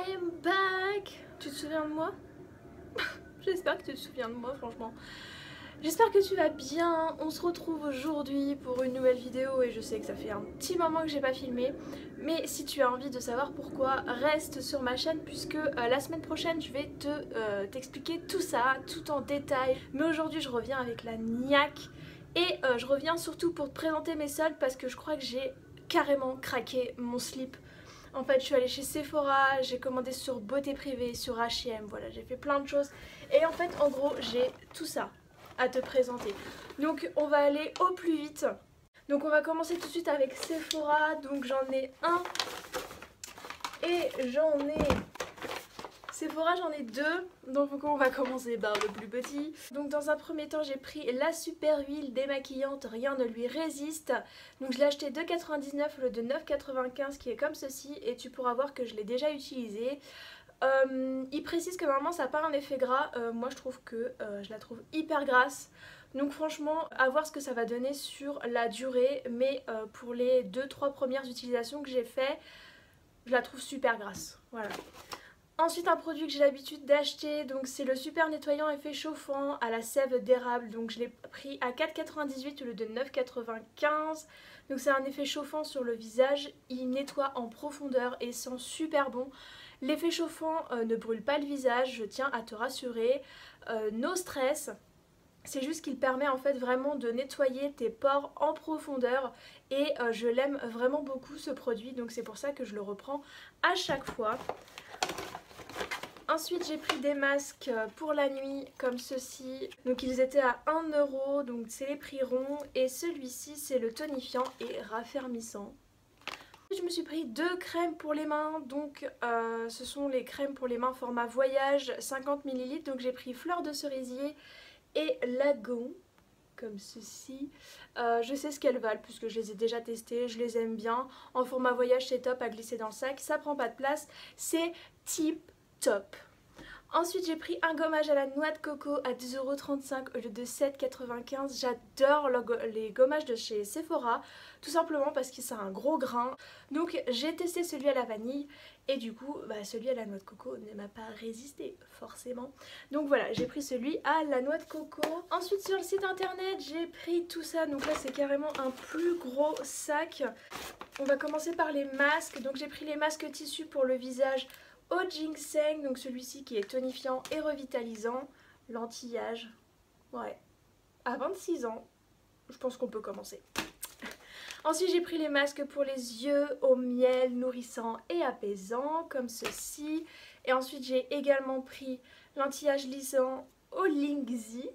I am back. Tu te souviens de moi? J'espère que tu te souviens de moi, franchement. J'espère que tu vas bien. On se retrouve aujourd'hui pour une nouvelle vidéo et je sais que ça fait un petit moment que j'ai pas filmé. Mais si tu as envie de savoir pourquoi, reste sur ma chaîne puisque la semaine prochaine je vais t'expliquer tout ça, tout en détail. Mais aujourd'hui je reviens avec la niaque et je reviens surtout pour te présenter mes soldes parce que je crois que j'ai carrément craqué mon slip. En fait, je suis allée chez Sephora, j'ai commandé sur Beauté Privée, sur H&M, voilà, j'ai fait plein de choses. Et en fait, en gros, j'ai tout ça à te présenter. Donc, on va aller au plus vite. Donc, on va commencer tout de suite avec Sephora. Donc, j'en ai un et j'en ai... Sephora, j'en ai deux, donc on va commencer par le plus petit. Donc dans un premier temps, j'ai pris la super huile démaquillante, rien ne lui résiste. Donc je l'ai acheté 2,99, le de 9,95 qui est comme ceci et tu pourras voir que je l'ai déjà utilisé. Il précise que normalement ça n'a pas un effet gras, moi je trouve que je la trouve hyper grasse. Donc franchement, à voir ce que ça va donner sur la durée, mais pour les 2-3 premières utilisations que j'ai fait, je la trouve super grasse, voilà. Ensuite un produit que j'ai l'habitude d'acheter, donc c'est le super nettoyant effet chauffant à la sève d'érable, donc je l'ai pris à 4,98 au lieu de 9,95. Donc c'est un effet chauffant sur le visage, il nettoie en profondeur et sent super bon. L'effet chauffant ne brûle pas le visage, je tiens à te rassurer, no stress. C'est juste qu'il permet en fait vraiment de nettoyer tes pores en profondeur et je l'aime vraiment beaucoup ce produit, donc c'est pour ça que je le reprends à chaque fois. Ensuite j'ai pris des masques pour la nuit comme ceci, donc ils étaient à 1 €, donc c'est les prix ronds et celui-ci c'est le tonifiant et raffermissant. Je me suis pris deux crèmes pour les mains, donc ce sont les crèmes pour les mains format voyage 50 ml, donc j'ai pris fleur de cerisier et lagon comme ceci. Je sais ce qu'elles valent puisque je les ai déjà testées, je les aime bien. En format voyage c'est top à glisser dans le sac, ça prend pas de place, c'est tip top. Ensuite j'ai pris un gommage à la noix de coco à 10,35 € au lieu de 7,95 €. J'adore les gommages de chez Sephora, tout simplement parce que c'est un gros grain. Donc j'ai testé celui à la vanille et du coup celui à la noix de coco ne m'a pas résisté forcément. Donc voilà, j'ai pris celui à la noix de coco. Ensuite sur le site internet j'ai pris tout ça, donc là c'est carrément un plus gros sac. On va commencer par les masques, donc j'ai pris les masques tissu pour le visage au ginseng, donc celui-ci qui est tonifiant et revitalisant, l'anti-âge, ouais, à 26 ans, je pense qu'on peut commencer. Ensuite j'ai pris les masques pour les yeux au miel nourrissant et apaisant, comme ceci, et ensuite j'ai également pris l'anti-âge lissant au Lingzi,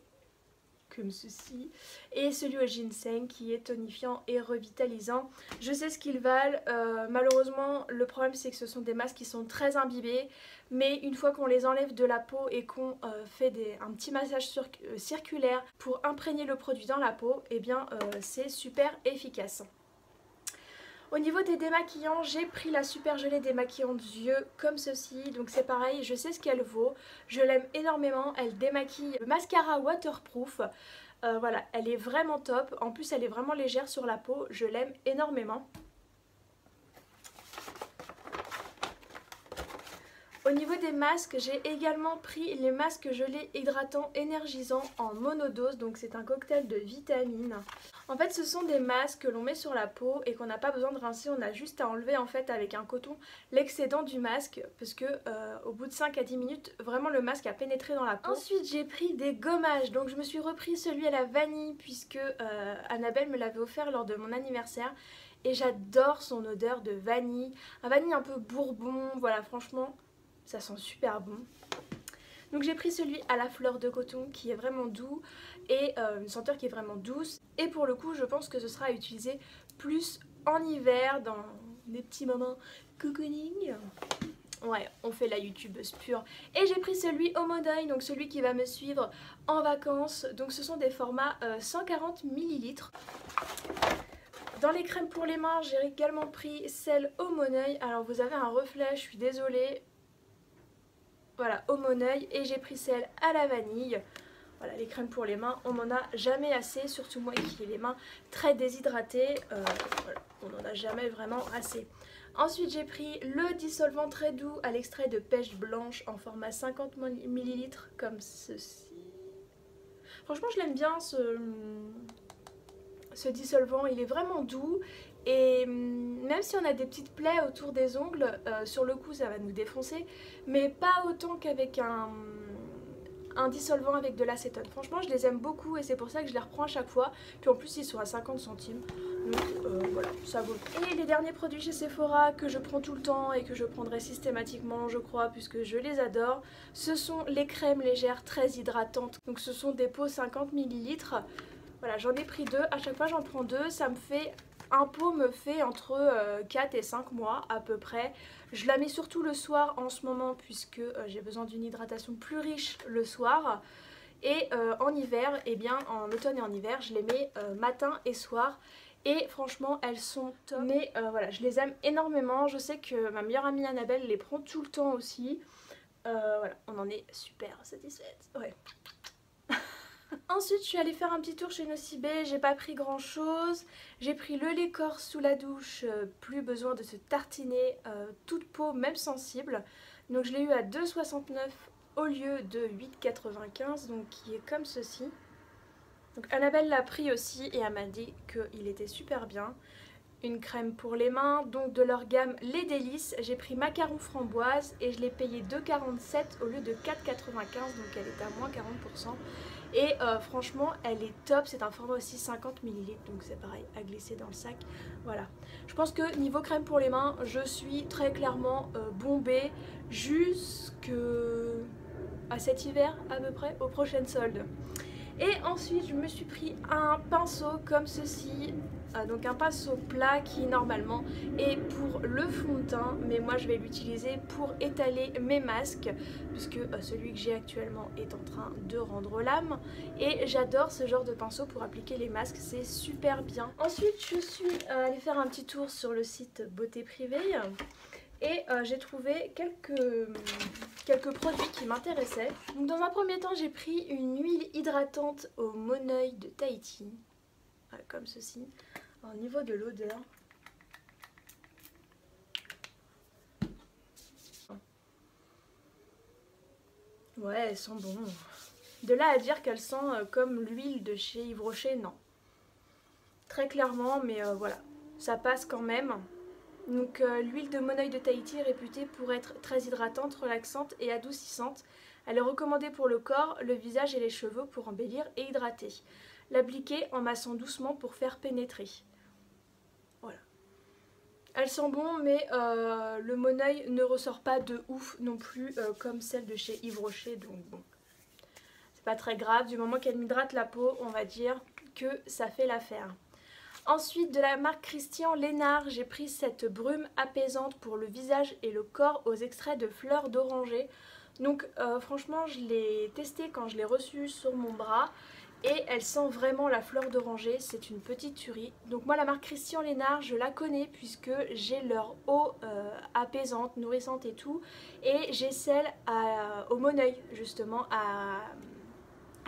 comme ceci, et celui au ginseng qui est tonifiant et revitalisant. Je sais ce qu'ils valent, malheureusement le problème c'est que ce sont des masques qui sont très imbibés, mais une fois qu'on les enlève de la peau et qu'on fait un petit massage circulaire pour imprégner le produit dans la peau, et bien c'est super efficace. Au niveau des démaquillants, j'ai pris la super gelée démaquillante yeux comme ceci, donc c'est pareil, je sais ce qu'elle vaut, je l'aime énormément, elle démaquille le mascara waterproof, voilà, elle est vraiment top, en plus elle est vraiment légère sur la peau, je l'aime énormément. Au niveau des masques, j'ai également pris les masques gelés hydratants énergisants en monodose, donc c'est un cocktail de vitamines. En fait ce sont des masques que l'on met sur la peau et qu'on n'a pas besoin de rincer, on a juste à enlever en fait avec un coton l'excédent du masque parce que au bout de 5 à 10 minutes vraiment le masque a pénétré dans la peau. Ensuite j'ai pris des gommages, donc je me suis repris celui à la vanille puisque Annabelle me l'avait offert lors de mon anniversaire. Et j'adore son odeur de vanille, un vanille un peu bourbon, voilà franchement ça sent super bon. Donc j'ai pris celui à la fleur de coton qui est vraiment doux et une senteur qui est vraiment douce. Et pour le coup je pense que ce sera à utiliser plus en hiver dans des petits moments cocooning. Ouais, on fait la youtubeuse pure. Et j'ai pris celui au Monoeil, donc celui qui va me suivre en vacances. Donc ce sont des formats 140 ml. Dans les crèmes pour les mains, j'ai également pris celle au Monoeil. Alors vous avez un reflet, je suis désolée. Voilà, au Monoeil, et j'ai pris celle à la vanille. Voilà, les crèmes pour les mains, on n'en a jamais assez, surtout moi qui ai les mains très déshydratées, voilà, on n'en a jamais vraiment assez. Ensuite j'ai pris le dissolvant très doux à l'extrait de pêche blanche en format 50 ml comme ceci. Franchement je l'aime bien ce dissolvant, il est vraiment doux et même si on a des petites plaies autour des ongles, sur le coup ça va nous défoncer, mais pas autant qu'avec un dissolvant avec de l'acétone. Franchement je les aime beaucoup et c'est pour ça que je les reprends à chaque fois. Puis en plus ils sont à 50 centimes. Donc voilà, ça vaut. Et les derniers produits chez Sephora que je prends tout le temps et que je prendrai systématiquement je crois puisque je les adore, ce sont les crèmes légères très hydratantes. Donc ce sont des pots 50 ml. Voilà, j'en ai pris 2, à chaque fois j'en prends 2, ça me fait... Un pot me fait entre 4 et 5 mois à peu près. Je la mets surtout le soir en ce moment puisque j'ai besoin d'une hydratation plus riche le soir. Et en hiver, eh bien en automne et en hiver, je les mets matin et soir. Et franchement, elles sont top. Mais voilà, je les aime énormément. Je sais que ma meilleure amie Annabelle les prend tout le temps aussi. Voilà, on en est super satisfaite. Ouais. Ensuite je suis allée faire un petit tour chez Nocibé, j'ai pas pris grand chose. J'ai pris le lait corps sous la douche, plus besoin de se tartiner toute peau même sensible. Donc je l'ai eu à 2,69 au lieu de 8,95, donc qui est comme ceci. Donc Annabelle l'a pris aussi et elle m'a dit qu'il était super bien. Une crème pour les mains, donc de leur gamme Les Délices. J'ai pris macaron framboise et je l'ai payé 2,47 au lieu de 4,95, donc elle est à moins 40%. Et franchement elle est top, c'est un format aussi 50 ml, donc c'est pareil à glisser dans le sac. Voilà, je pense que niveau crème pour les mains je suis très clairement bombée jusqu'à cet hiver à peu près, aux prochaines soldes. Et ensuite je me suis pris un pinceau comme ceci, donc un pinceau plat qui normalement est pour le fond de teint, mais moi je vais l'utiliser pour étaler mes masques puisque celui que j'ai actuellement est en train de rendre l'âme et j'adore ce genre de pinceau pour appliquer les masques, c'est super bien. Ensuite je suis allée faire un petit tour sur le site Beauté Privée et j'ai trouvé quelques produits qui m'intéressaient. Donc dans un premier temps j'ai pris une huile hydratante au Moneuil de Tahiti, comme ceci. Au niveau de l'odeur, ouais elle sent bon. De là à dire qu'elle sent comme l'huile de chez Yves Rocher, non. Très clairement, mais voilà, ça passe quand même. Donc l'huile de Moneuil de Tahiti est réputée pour être très hydratante, relaxante et adoucissante. Elle est recommandée pour le corps, le visage et les cheveux pour embellir et hydrater. L'appliquer en massant doucement pour faire pénétrer. Voilà. Elle sent bon mais le Moneuil ne ressort pas de ouf non plus comme celle de chez Yves Rocher. Donc bon, c'est pas très grave. Du moment qu'elle m'hydrate la peau, on va dire que ça fait l'affaire. Ensuite de la marque Christian Lénard, j'ai pris cette brume apaisante pour le visage et le corps aux extraits de fleurs d'oranger. Donc franchement je l'ai testée quand je l'ai reçue sur mon bras et elle sent vraiment la fleur d'oranger, c'est une petite tuerie. Donc moi la marque Christian Lénard je la connais puisque j'ai leur eau apaisante, nourrissante et tout. Et j'ai celle au Moneuil justement, à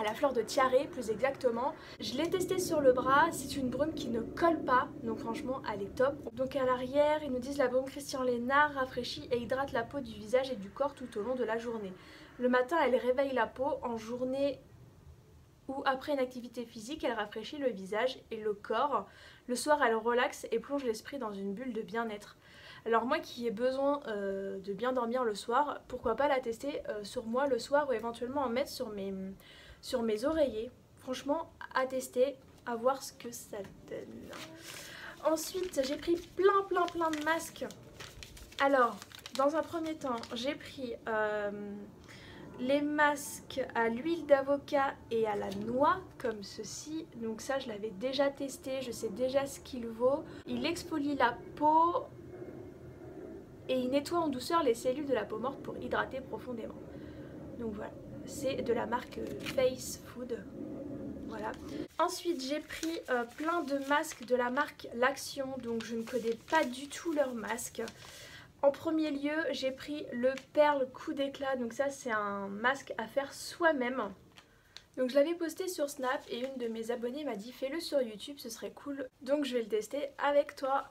la fleur de tiare plus exactement. Je l'ai testée sur le bras, c'est une brume qui ne colle pas, donc franchement elle est top. Donc à l'arrière ils nous disent la brume Christian Lénard rafraîchit et hydrate la peau du visage et du corps tout au long de la journée. Le matin elle réveille la peau, en journée ou après une activité physique elle rafraîchit le visage et le corps. Le soir elle relaxe et plonge l'esprit dans une bulle de bien-être. Alors moi qui ai besoin de bien dormir le soir, pourquoi pas la tester sur moi le soir ou éventuellement en mettre sur mes oreillers. Franchement à tester, à voir ce que ça donne. Ensuite j'ai pris plein de masques. Alors dans un premier temps j'ai pris les masques à l'huile d'avocat et à la noix comme ceci. Donc ça je l'avais déjà testé, je sais déjà ce qu'il vaut. Il exfolie la peau et il nettoie en douceur les cellules de la peau morte pour hydrater profondément. Donc voilà, c'est de la marque Face Food. Voilà. Ensuite j'ai pris plein de masques de la marque L'Action, donc je ne connais pas du tout leurs masques. En premier lieu j'ai pris le Perle Coup d'éclat, donc ça c'est un masque à faire soi-même. Donc je l'avais posté sur Snap et une de mes abonnées m'a dit fais-le sur YouTube, ce serait cool. Donc je vais le tester avec toi.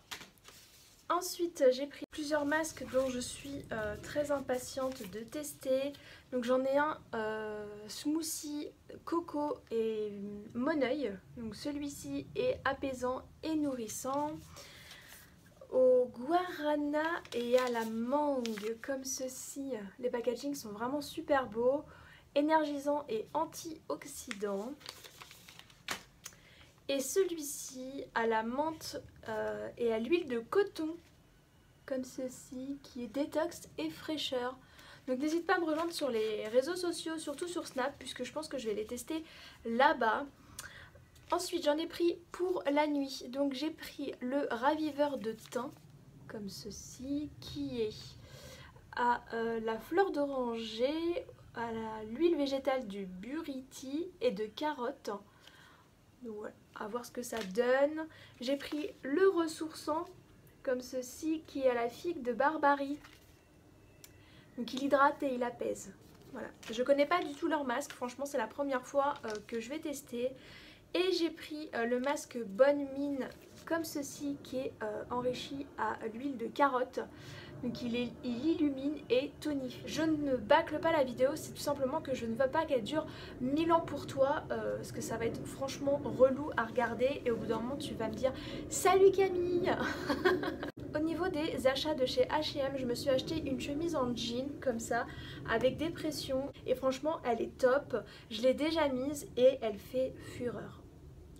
Ensuite j'ai pris plusieurs masques dont je suis très impatiente de tester. Donc j'en ai un smoothie, coco et mon œil. Donc celui-ci est apaisant et nourrissant. Au guarana et à la mangue comme ceci. Les packagings sont vraiment super beaux, énergisants et antioxydants. Et celui-ci à la menthe et à l'huile de coton comme ceci, qui est détox et fraîcheur. Donc n'hésite pas à me rejoindre sur les réseaux sociaux, surtout sur Snap, puisque je pense que je vais les tester là-bas. Ensuite j'en ai pris pour la nuit, donc j'ai pris le raviveur de teint comme ceci, qui est à la fleur d'oranger, à l'huile végétale du buriti et de carotte. Donc voilà, à voir ce que ça donne. J'ai pris le ressourçant comme ceci, qui est à la figue de barbarie. Donc il hydrate et il apaise. Voilà. Je connais pas du tout leur masque, franchement c'est la première fois que je vais tester. Et j'ai pris le masque Bonne Mine comme ceci, qui est enrichi à l'huile de carotte. Donc il illumine et tonifie. Je ne bâcle pas la vidéo, c'est tout simplement que je ne veux pas qu'elle dure 1000 ans pour toi, parce que ça va être franchement relou à regarder et au bout d'un moment tu vas me dire salut Camille. Au niveau des achats de chez H&M, je me suis acheté une chemise en jean comme ça avec des pressions et franchement elle est top. Je l'ai déjà mise et elle fait fureur.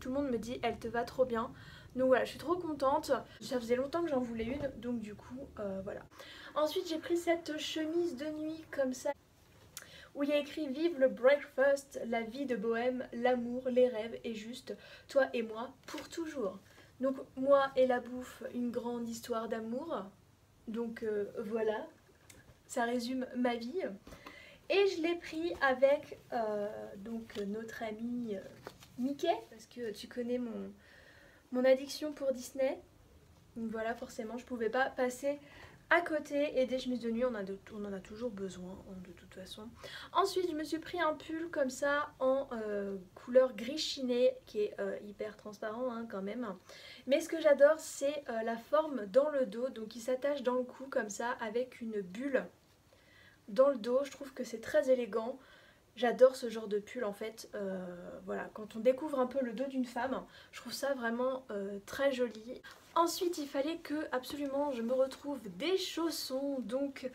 Tout le monde me dit elle te va trop bien. Donc voilà, je suis trop contente. Ça faisait longtemps que j'en voulais une, donc du coup voilà. Ensuite j'ai pris cette chemise de nuit comme ça, où il y a écrit vive le breakfast, la vie de bohème, l'amour, les rêves et juste toi et moi pour toujours. Donc moi et la bouffe, une grande histoire d'amour. Donc voilà, ça résume ma vie. Et je l'ai pris avec donc notre ami Mickey, parce que tu connais mon addiction pour Disney. Donc voilà, forcément je pouvais pas passer à côté, et des chemises de nuit on en a toujours besoin de toute façon. Ensuite je me suis pris un pull comme ça en couleur gris chiné, qui est hyper transparent hein, quand même. Mais ce que j'adore c'est la forme dans le dos, donc il s'attache dans le cou comme ça avec une bulle dans le dos. Je trouve que c'est très élégant. J'adore ce genre de pull en fait, voilà, quand on découvre un peu le dos d'une femme, je trouve ça vraiment très joli. Ensuite il fallait que absolument je me retrouve des chaussons, donc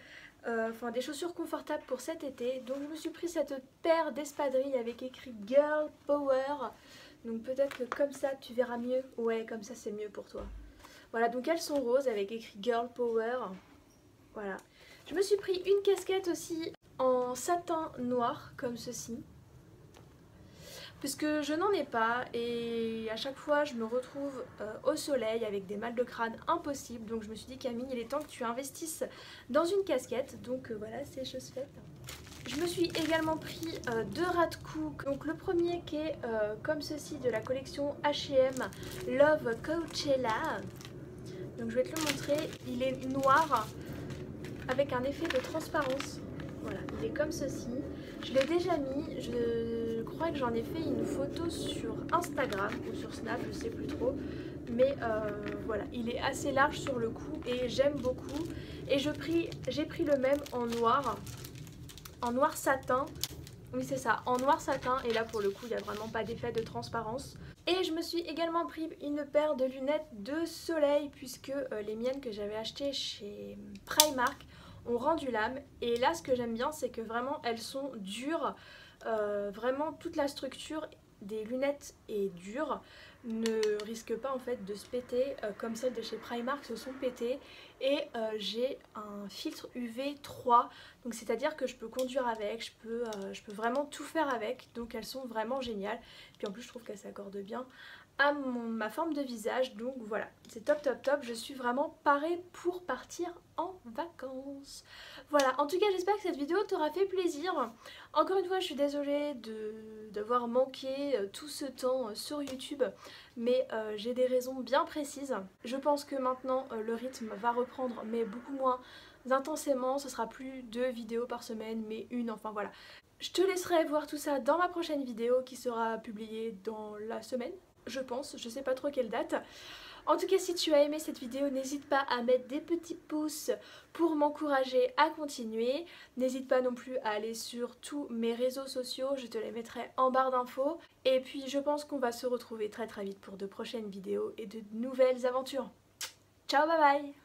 enfin des chaussures confortables pour cet été. Donc je me suis pris cette paire d'espadrilles avec écrit Girl Power. Donc peut-être que comme ça tu verras mieux. Ouais, comme ça c'est mieux pour toi. Voilà, donc elles sont roses avec écrit Girl Power. Voilà. Je me suis pris une casquette aussi en satin noir comme ceci, puisque je n'en ai pas et à chaque fois je me retrouve au soleil avec des mal de crâne impossibles. Donc je me suis dit Camille, il est temps que tu investisses dans une casquette. Donc voilà, c'est chose faite. Je me suis également pris deux ras de cou. Donc le premier qui est comme ceci de la collection H&M Love Coachella. Donc je vais te le montrer, il est noir avec un effet de transparence. Voilà, il est comme ceci. Je l'ai déjà mis, je crois que j'en ai fait une photo sur Instagram ou sur Snap, je sais plus trop. Mais voilà, il est assez large sur le cou et j'aime beaucoup. Et j'ai pris le même en noir satin. Oui c'est ça, en noir satin, et là pour le coup il n'y a vraiment pas d'effet de transparence. Et je me suis également pris une paire de lunettes de soleil, puisque les miennes que j'avais achetées chez Primark ont rendu l'âme. Et là ce que j'aime bien c'est que vraiment elles sont dures, vraiment toute la structure des lunettes est dure, ne risque pas en fait de se péter comme celles de chez Primark se sont pétées. Et j'ai un filtre UV 3, donc c'est à dire que je peux conduire avec, je peux vraiment tout faire avec, donc elles sont vraiment géniales. Puis en plus je trouve qu'elles s'accordent bien à ma forme de visage, donc voilà, c'est top top top, je suis vraiment parée pour partir en vacances. Voilà, en tout cas j'espère que cette vidéo t'aura fait plaisir. Encore une fois je suis désolée d'avoir manqué tout ce temps sur YouTube, mais j'ai des raisons bien précises. Je pense que maintenant le rythme va reprendre, mais beaucoup moins intensément, ce sera plus 2 vidéos par semaine mais une, enfin voilà. Je te laisserai voir tout ça dans ma prochaine vidéo qui sera publiée dans la semaine, je pense, je sais pas trop quelle date. En tout cas, si tu as aimé cette vidéo, n'hésite pas à mettre des petits pouces pour m'encourager à continuer. N'hésite pas non plus à aller sur tous mes réseaux sociaux, je te les mettrai en barre d'infos. Et puis je pense qu'on va se retrouver très vite pour de prochaines vidéos et de nouvelles aventures. Ciao, bye bye!